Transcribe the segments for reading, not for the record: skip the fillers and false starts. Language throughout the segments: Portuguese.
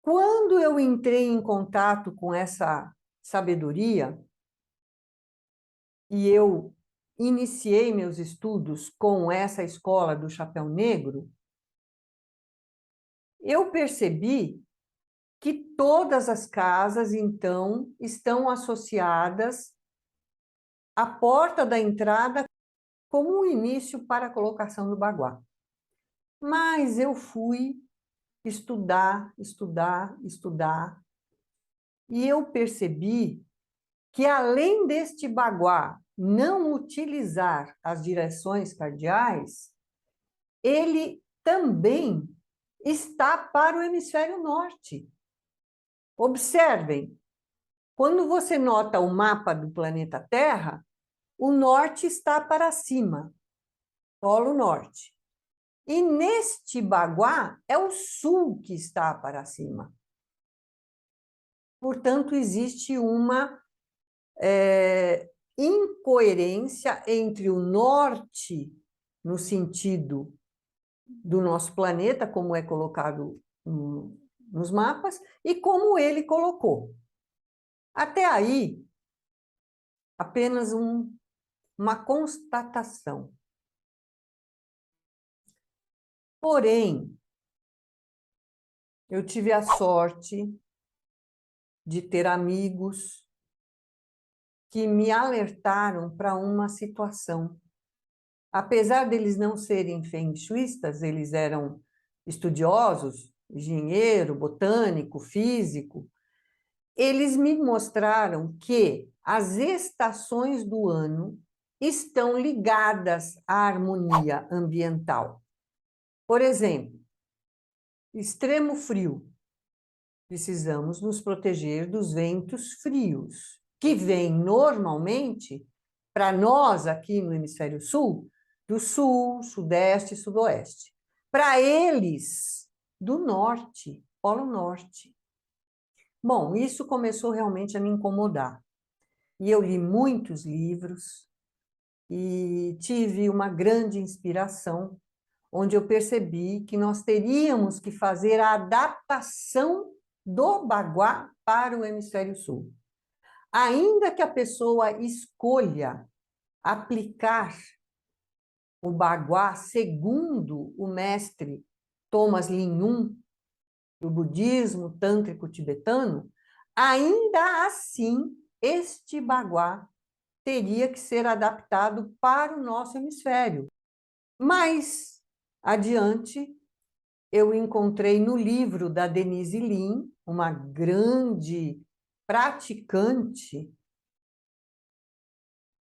Quando eu entrei em contato com essa sabedoria e eu iniciei meus estudos com essa escola do Chapéu Negro, eu percebi que todas as casas, então, estão associadas à porta da entrada como um início para a colocação do baguá. Mas eu fui estudar, e eu percebi que, além deste baguá não utilizar as direções cardeais, ele também está para o hemisfério norte. Observem, quando você nota o mapa do planeta Terra, o norte está para cima, Polo Norte. E neste baguá é o sul que está para cima. Portanto, existe uma incoerência entre o norte, no sentido do nosso planeta, como é colocado nos mapas, e como ele colocou. Até aí, apenas uma constatação. Porém, eu tive a sorte de ter amigos que me alertaram para uma situação. Apesar deles não serem feng shuistas, eles eram estudiosos, engenheiro, botânico, físico, eles me mostraram que as estações do ano estão ligadas à harmonia ambiental. Por exemplo, extremo frio. Precisamos nos proteger dos ventos frios, que vêm normalmente, para nós aqui no hemisfério sul, do sul, sudeste e sudoeste. Para eles, do norte, polo norte. Bom, isso começou realmente a me incomodar. E eu li muitos livros e tive uma grande inspiração, onde eu percebi que nós teríamos que fazer a adaptação do baguá para o hemisfério sul. Ainda que a pessoa escolha aplicar o baguá segundo o mestre Thomas Lin Yun, do budismo tântrico tibetano, ainda assim este baguá teria que ser adaptado para o nosso hemisfério. Mais adiante, eu encontrei no livro da Denise Lin, uma grande praticante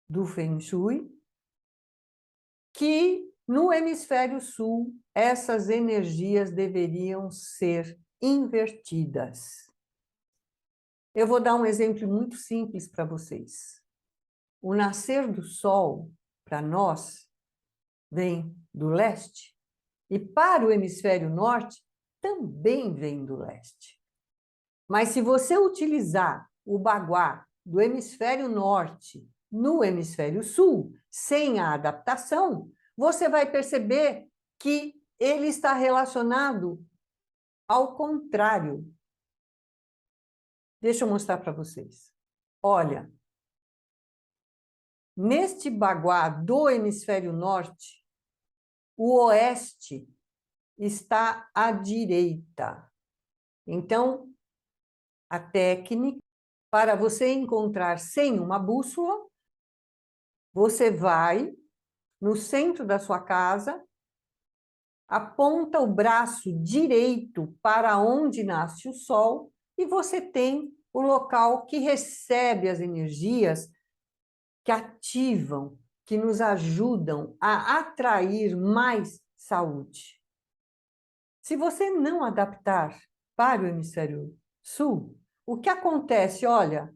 do Feng Shui, que no hemisfério sul essas energias deveriam ser invertidas. Eu vou dar um exemplo muito simples para vocês. O nascer do sol, para nós, vem do leste, e para o hemisfério norte, também vem do leste. Mas se você utilizar o baguá do hemisfério norte no hemisfério sul, sem a adaptação, você vai perceber que ele está relacionado ao contrário. Deixa eu mostrar para vocês. Olha, neste baguá do hemisfério norte, o oeste está à direita. Então, a técnica para você encontrar sem uma bússola, você vai no centro da sua casa, aponta o braço direito para onde nasce o sol e você tem o local que recebe as energias que ativam, que nos ajudam a atrair mais saúde. Se você não adaptar para o hemisfério sul, o que acontece? Olha,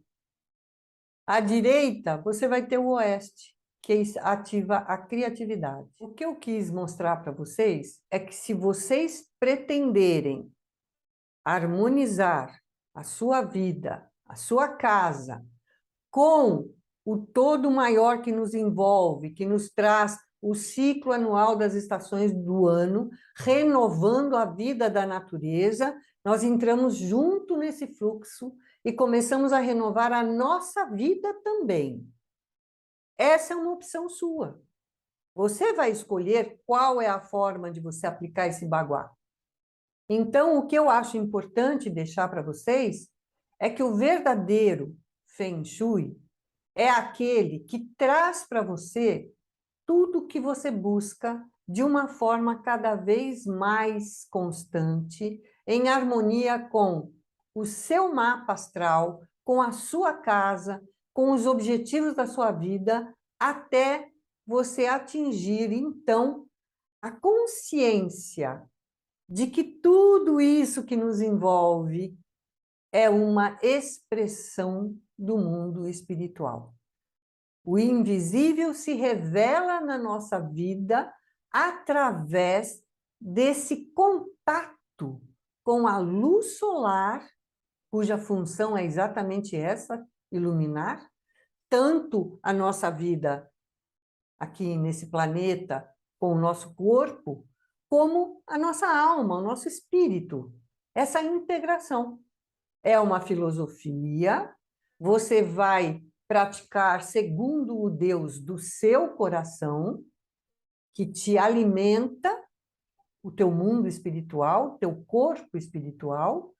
à direita você vai ter o oeste, que ativa a criatividade. O que eu quis mostrar para vocês é que se vocês pretenderem harmonizar a sua vida, a sua casa, com o todo maior que nos envolve, que nos traz o ciclo anual das estações do ano, renovando a vida da natureza, nós entramos junto nesse fluxo e começamos a renovar a nossa vida também. Essa é uma opção sua. Você vai escolher qual é a forma de você aplicar esse baguá. Então, o que eu acho importante deixar para vocês é que o verdadeiro Feng Shui é aquele que traz para você tudo o que você busca de uma forma cada vez mais constante, em harmonia com o seu mapa astral, com a sua casa, com os objetivos da sua vida, até você atingir, então, a consciência de que tudo isso que nos envolve é uma expressão do mundo espiritual. O invisível se revela na nossa vida através desse contato com a luz solar, cuja função é exatamente essa, iluminar, tanto a nossa vida aqui nesse planeta, com o nosso corpo, como a nossa alma, o nosso espírito. Essa integração é uma filosofia, você vai praticar segundo o Deus do seu coração, que te alimenta o teu mundo espiritual, teu corpo espiritual,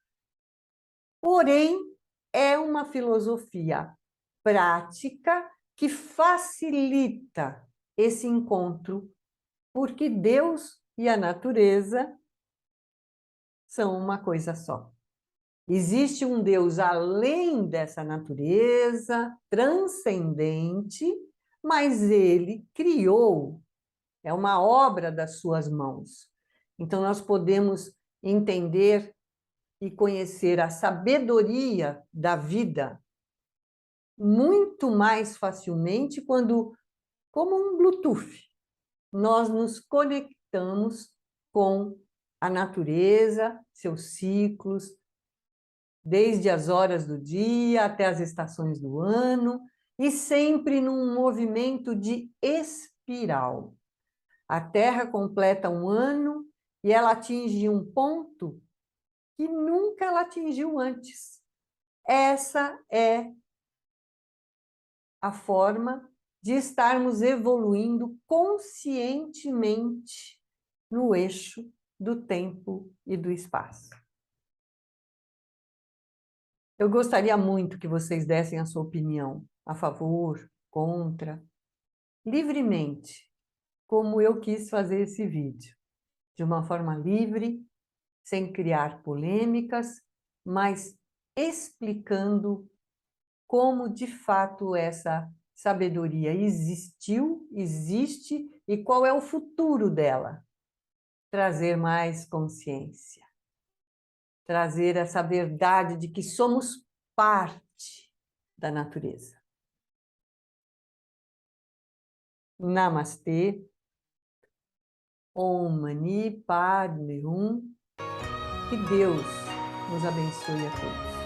porém é uma filosofia prática que facilita esse encontro, porque Deus e a natureza são uma coisa só. Existe um Deus além dessa natureza, transcendente, mas ele criou, é uma obra das suas mãos. Então, nós podemos entender e conhecer a sabedoria da vida muito mais facilmente quando, como um Bluetooth, nós nos conectamos com a natureza, seus ciclos, desde as horas do dia até as estações do ano, e sempre num movimento de espiral. A Terra completa um ano e ela atinge um ponto que nunca ela atingiu antes. Essa é a forma de estarmos evoluindo conscientemente no eixo do tempo e do espaço. Eu gostaria muito que vocês dessem a sua opinião, a favor, contra, livremente, como eu quis fazer esse vídeo, de uma forma livre, sem criar polêmicas, mas explicando como de fato essa sabedoria existiu, existe e qual é o futuro dela. Trazer mais consciência. Trazer essa verdade de que somos parte da natureza. Namastê. Om Mani Padme Hum. Que Deus nos abençoe a todos.